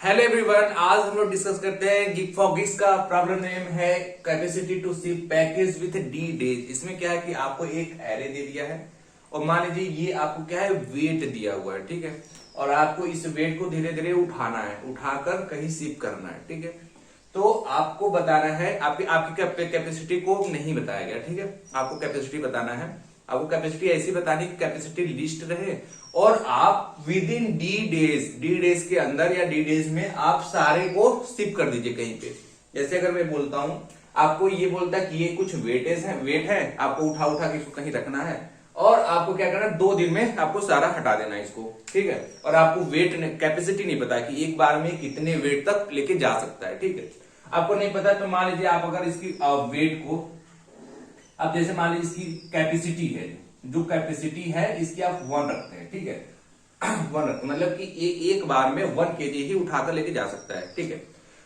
Hello everyone, आज हम लोग डिस्कस करते हैं गिग फॉर गिग्स का। प्रॉब्लम नेम है capacity to see package with the days. इसमें क्या है कि आपको एक एरे दे दिया है और मान लीजिए ये आपको क्या है, वेट दिया हुआ है, ठीक है। और आपको इस वेट को धीरे धीरे उठाना है, उठाकर कहीं शिफ्ट करना है, ठीक है। तो आपको बताना है, आपकी आपकी कैपेसिटी को नहीं बताया गया, ठीक है। आपको कैपेसिटी बताना है, आपको कैपेसिटी ऐसी बतानी कि कैपेसिटी लिस्ट रहे और आप विद इन डी डेज के अंदर या डी डेज में आप सारे को शिफ्ट कर दीजिए कहीं पे। जैसे अगर मैं बोलता हूं, आपको ये बोलता है कि ये कुछ वेट है, आपको उठा उठा के इसको कहीं रखना है और आपको क्या करना है, 2 दिन में आपको सारा हटा देना है इसको, ठीक है। और आपको वेट कैपेसिटी नहीं पता कि एक बार में कितने वेट तक लेके जा सकता है, ठीक है। आपको नहीं पता तो मान लीजिए आप अगर इसकी वेट को, अब जैसे मान लीजिए इसकी कैपेसिटी है, जो कैपेसिटी है इसकी आप 1 रखते हैं, ठीक है। 1 रखते मतलब कि एक बार में 1 केजी ही उठाकर लेके जा सकता है, ठीक है।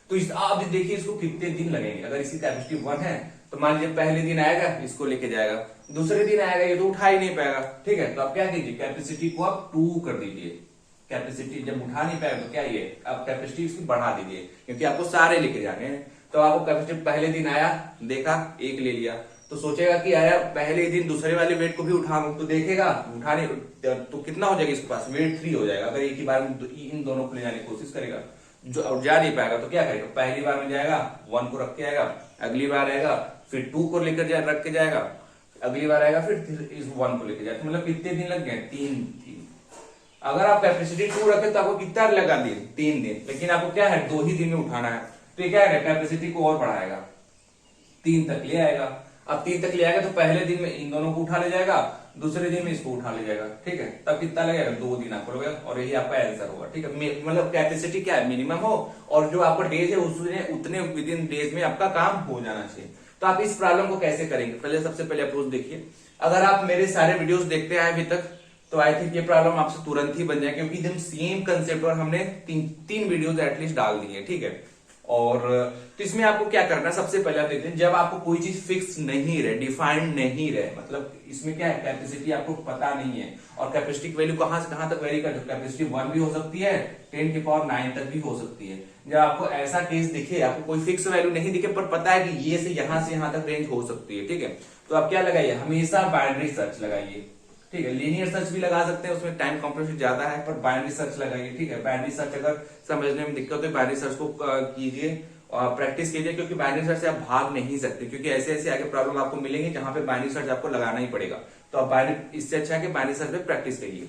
तो आप देखिए इसको कितने दिन लगेंगे। अगर इसकी कैपेसिटी 1 है तो मान लीजिए पहले दिन आएगा इसको लेके जाएगा, दूसरे दिन आएगा ये तो उठा ही नहीं पाएगा, ठीक है। तो आप क्या कीजिए, कैपेसिटी को आप 2 कर दीजिए। कैपेसिटी जब उठा नहीं पाएगा तो क्या ये आप कैपेसिटी इसकी बढ़ा दीजिए, क्योंकि आपको सारे लेके जाने हैं। तो आपको कैपेसिटी पहले दिन आया, देखा 1 ले लिया, तो सोचेगा कि आया पहले दिन दूसरे वाले वेट को भी उठाऊं, तो देखेगा उठाने तो कितना हो जाएगा इसके पास, वेट 3 हो जाएगा। अगर एक ही बार में इन दोनों को ले जाने की कोशिश करेगा, जो जा नहीं पाएगा तो क्या करेगा, पहली बार में जाएगा 1 को रख के आएगा, अगली बार आएगा फिर 2 को लेकर रख के जाएगा, अगली बार आएगा फिर इस 1 को लेकर जाएगा। मतलब कितने दिन लग गए, 3 दिन। अगर आप कैपेसिटी 2 रखे तो आपको कितना लगा दिन, 3 दिन। लेकिन आपको क्या है, 2 ही दिन में उठाना है, तो ये क्या है, कैपेसिटी को और बढ़ाएगा, 3 तक ले आएगा। अब 3 तक ले आएगा तो पहले दिन में इन दोनों को उठा ले जाएगा, दूसरे दिन में इसको उठा ले जाएगा, ठीक है। तब कितना लगेगा, 2 दिन आपको लगेगा और यही आपका आंसर होगा, ठीक है। मतलब कैपेसिटी क्या है, मिनिमम हो और जो आपका डेज है उसने उतने विद इन डेज में आपका काम हो जाना चाहिए। तो आप इस प्रॉब्लम को कैसे करेंगे, पहले सबसे पहले अप्रोच देखिए। अगर आप मेरे सारे वीडियोस देखते आए अभी तक तो आई थिंक ये प्रॉब्लम आपसे तुरंत ही बन जाए, क्योंकि एकदम सेम कंसेप्ट और हमने 3 वीडियोस एटलीस्ट डाल दी है, ठीक है। और तो इसमें आपको क्या करना है, सबसे पहले आप देखते हैं, जब आपको कोई चीज फिक्स नहीं रहे, डिफाइंड नहीं रहे, मतलब इसमें क्या है, कैपेसिटी आपको पता नहीं है और कैपेसिटी की वैल्यू कहां से कहां तक वेरी कर, कैपेसिटी 1 भी हो सकती है, 10 की पावर 9 तक भी हो सकती है। जब आपको ऐसा केस दिखे, आपको कोई फिक्स वैल्यू नहीं दिखे पर पता है कि ये से यहां तक रेंज हो सकती है, ठीक है। तो आप क्या लगाइए, हमेशा बाइनरी सर्च लगाइए, ठीक है। लीनियर सर्च भी लगा सकते हैं, उसमें टाइम कॉम्प्लेक्सिटी ज्यादा है, पर बाइनरी सर्च लगाइए, ठीक है। बाइनरी सर्च अगर समझने में दिक्कत हो बाइनरी सर्च को कीजिए और प्रैक्टिस कीजिए, क्योंकि बाइनरी सर्च से आप भाग नहीं सकते, क्योंकि ऐसे ऐसे आगे प्रॉब्लम आपको मिलेंगे जहां पे बाइनरी सर्च आपको लगाना ही पड़ेगा। तो आप बाइनरी, इससे अच्छा है कि बाइनरी सर्च पे प्रैक्टिस करिए।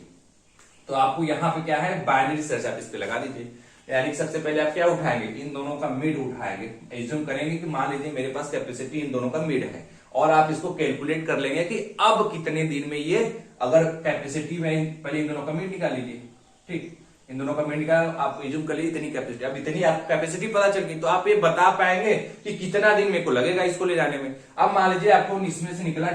तो आपको यहाँ पे क्या है, बाइनरी सर्च आप इस पे लगा दीजिए। यानी सबसे पहले आप क्या उठाएंगे, इन दोनों का मिड उठाएंगे। एज्यूम करेंगे कि मान लीजिए मेरे पास कैपेसिटी इन दोनों का मिड है और आप इसको कैलकुलेट कर लेंगे कि अब कितने दिन में ये, अगर कैपेसिटी में पहले इन दोनों का मिड निकाल लीजिए, ठीक। इन दोनों का मिड निकाल, आप एज्यूम कर लीजिए इतनी कैपेसिटी, अब इतनी आपको कैपेसिटी पता चल गई तो आप ये बता पाएंगे कि कितना दिन मेरे को लगेगा इसको ले जाने में। अब मान लीजिए आपको इसमें से निकला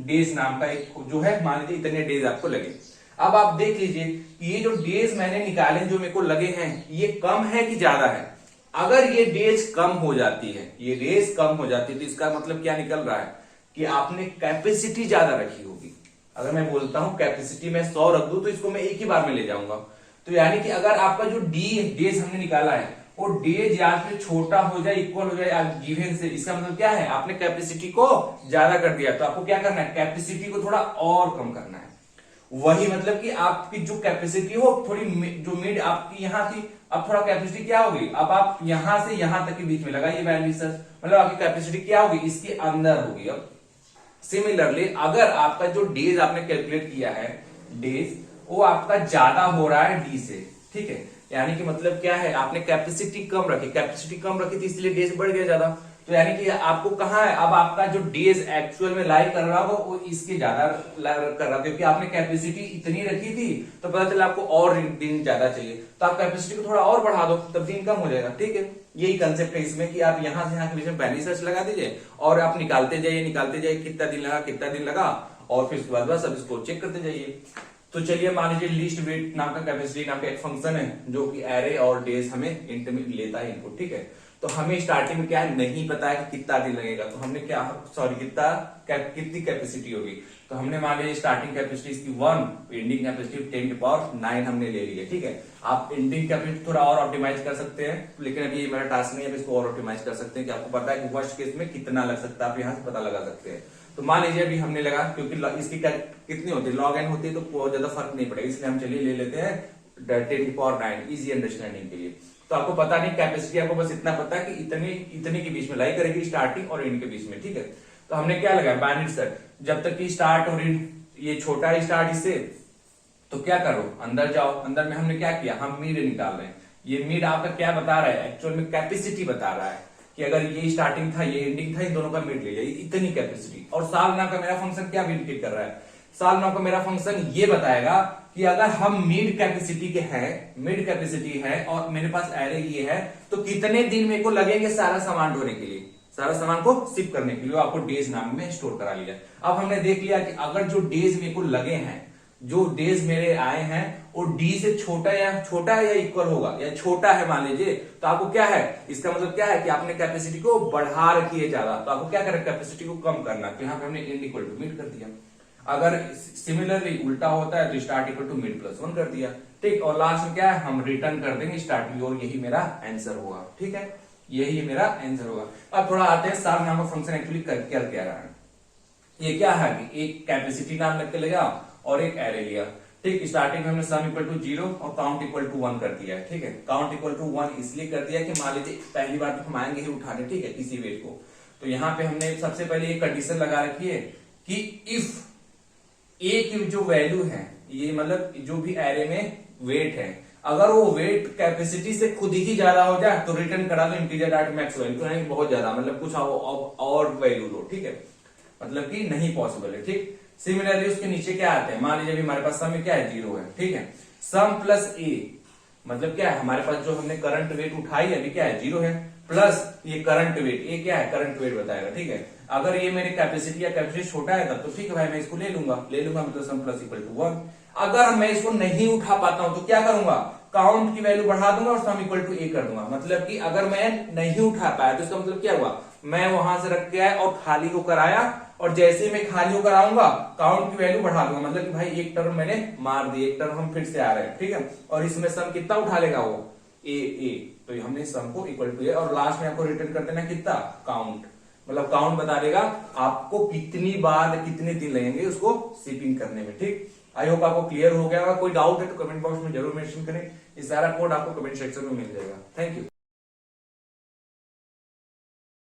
डेज नाम का एक जो है, मान लीजिए इतने डेज आपको लगे। अब आप देख लीजिए कि ये जो डेज मैंने निकाले जो मेरे को लगे हैं, ये कम है कि ज्यादा है। अगर ये डेज कम हो जाती है, ये डेज कम हो जाती है तो इसका मतलब क्या निकल रहा है कि आपने कैपेसिटी ज्यादा रखी होगी। अगर मैं बोलता हूं कैपेसिटी में 100 रख दूं तो इसको मैं एक ही बार में ले जाऊंगा। तो यानी कि अगर आपका जो डेज हमने निकाला है वो डेज या फिर छोटा हो जाए, इक्वल हो जाए गिवन से, इसका मतलब क्या है, आपने कैपेसिटी को ज्यादा कर दिया। तो आपको क्या करना है, कैपेसिटी को थोड़ा और कम करना है। वही मतलब कि आपकी जो कैपेसिटी हो थोड़ी, जो मिड आपकी यहां थी, अब थोड़ा कैपेसिटी क्या होगी, अब आप यहां से यहां तक के बीच में लगाइए बाइनरी सर्च, मतलब आपकी कैपेसिटी क्या होगी, इसके अंदर होगी। अब सिमिलरली अगर आपका जो डेज आपने कैलकुलेट किया है, डेज वो आपका ज्यादा हो रहा है डी से, ठीक है। यानी कि मतलब क्या है, आपने कैपेसिटी कम रखी, कैपेसिटी कम रखी थी इसलिए डेज बढ़ गया ज्यादा। तो यानी कि आपको कहां है, अब आपका जो डेज एक्चुअल में लाई कर रहा होगा वो इसके ज्यादा कर रहा, क्योंकि आपने कैपेसिटी इतनी रखी थी तो पता चला आपको और दिन ज्यादा चाहिए, तो आप कैपेसिटी को थोड़ा और बढ़ा दो तब दिन कम हो जाएगा, ठीक है। यही कंसेप्ट है इसमें कि आप यहां से यहां के बीच में बाइनरी सर्च लगा दीजिए और आप निकालते जाइए कितना दिन लगा और फिर उसके बाद बस अब इसको चेक करते जाइए। तो चलिए मान लीजिए लिस्ट वेट नाम का कैपेसिटी नाम का एक फंक्शन है जो कि एरे और डेज हमें इंट में लेता है इनपुट, ठीक है। तो हमें स्टार्टिंग में क्या है नहीं पता है कि कितना दिन लगेगा, तो हमने क्या कितनी कैपेसिटी होगी, तो हमने मान लिया स्टार्टिंग कैपेसिटी इसकी 1, एंडिंग कैपेसिटी 10⁹ हमने ले ली है। ठीक है, आप एंडिंग कैपेसिटी थोड़ा और ऑप्टिमाइज कर सकते हैं, लेकिन अभी ये मेरा टास्क नहीं है, इसको और ऑप्टिमाइज कर सकते हैं कि आपको पता है कि वर्स्ट केस में कितना लग सकता है, आप यहाँ से पता लगा सकते हैं। तो मान लीजिए अभी हमने लगा, क्योंकि इसकी कितनी होती है log n होती है, तो बहुत ज्यादा फर्क नहीं पड़ेगा, इसलिए हम चलिए ले लेते हैं 10⁹ इजी अंडरस्टैंडिंग के लिए। तो आपको पता नहीं कैपेसिटी, आपको बस इतना पता है कि इतने के बीच में लाई करेगी स्टार्टिंग और एंड के बीच में। ठीक है, तो हमने क्या लगाया बाइनरी सर्च, जब तक कि स्टार्ट और एंड ये छोटा है स्टार्ट इससे, तो क्या करो अंदर जाओ, अंदर में हमने क्या किया, हम मिड निकाल रहे हैं। ये मिड आपका क्या बता रहा है, एक्चुअल में कैपेसिटी बता रहा है कि अगर ये स्टार्टिंग था ये एंडिंग था, इन दोनों का मिड ले लिया, इतनी कैपेसिटी। और साल नाउ का मेरा फंक्शन क्या इंडिकेट कर रहा है, साल नाउ का मेरा फंक्शन ये बताएगा कि अगर हम मिड कैपेसिटी के हैं, मिड कैपेसिटी है और मेरे पास एरे ये है, तो कितने दिन मेरे को लगेंगे सारा सामान ढोने के लिए, सारा सामान को शिप करने के लिए। आपको डेज नाम में स्टोर करा लिया। अब हमने देख लिया कि अगर जो डेज मेरे को लगे हैं, जो डेज मेरे आए हैं, वो डी से छोटा या इक्वल होगा, या छोटा है मान लीजिए, तो आपको क्या है, इसका मतलब क्या है कि आपने कैपेसिटी को बढ़ा रखी है ज्यादा, तो आपको क्या करना, कैपेसिटी को कम करना। तो यहाँ पे हमने एंड इक्वल टू मिड कर दिया। अगर सिमिलरली उल्टा होता है तो start equal to mid plus 1 कर दिया। ठीक, और लास्ट में क्या है, हम रिटर्न कर देंगे स्टार्ट, और यही मेरा आंसर होगा। ठीक है, यही मेरा आंसर होगा। अब थोड़ा आते हैं सार नाम का फंक्शन एक्चुअली कर क्या रहा है। ये क्या है कि एक कैपेसिटी नाम लिख के लिया और एक एरे लिया। ठीक, स्टार्टिंग में हमने सम इक्वल टू 0 और काउंट इक्वल टू 1 कर दिया है। ठीक है, काउंट इक्वल टू 1 इसलिए कर दिया कि मान लीजिए पहली बार तो हम आएंगे ही उठाने, ठीक है, किसी वेट को, तो यहाँ पे हमने सबसे पहले एक कंडीशन लगा रखी है कि इफ ए की जो वैल्यू है, ये मतलब जो भी एरे में वेट है, अगर वो वेट कैपेसिटी से खुद ही ज्यादा हो जाए तो रिटर्न करा दो इंटीजर डॉट मैक्स वैल्यू, तो बहुत ज्यादा मतलब कुछ और वैल्यू लो। ठीक है, मतलब कि नहीं पॉसिबल है। ठीक, सिमिलरली उसके नीचे क्या आते हैं, मान लीजिए अभी हमारे पास सम में क्या है 0 है। ठीक है, सम प्लस ए मतलब क्या है, हमारे पास जो हमने करंट वेट उठाई है अभी क्या है 0 है, प्लस ये करंट वेट, ये क्या है करंट वेट बताएगा। ठीक है, अगर ये मेरी कैपेसिटी या कैपेसिटी छोटा है तब तो ठीक है भाई, मैं इसको ले लूंगा मतलब सम प्लस इक्वल टू 1। अगर मैं इसको नहीं उठा पाता हूं तो क्या करूंगा, काउंट की वैल्यू बढ़ा दूंगा और सम इक्वल टू ए कर दूंगा। मतलब कि अगर मैं नहीं उठा पाया तो इसका मतलब क्या हुआ, मैं वहां से रख के आया और खाली होकर आया, और जैसे ही मैं खाली होकर आऊंगा काउंट की वैल्यू बढ़ा दूंगा। मतलब कि भाई एक टर्म मैंने मार दी, एक टर्म हम फिर से आ रहे हैं। ठीक है, और इसमें सम कितना उठा लेगा वो ए, तो हमने सम को इक्वल टू ए, और लास्ट में आपको रिटर्न कर देना कितना, काउंट, मतलब काउंट बता देगा आपको कितनी बार कितने दिन लगेंगे उसको शिपिंग करने में। ठीक, आई होप आपको क्लियर हो गया होगा। कोई डाउट है तो कमेंट बॉक्स में जरूर मेंशन करें। ये सारा कोड आपको कमेंट सेक्शन में मिल जाएगा। Thank you.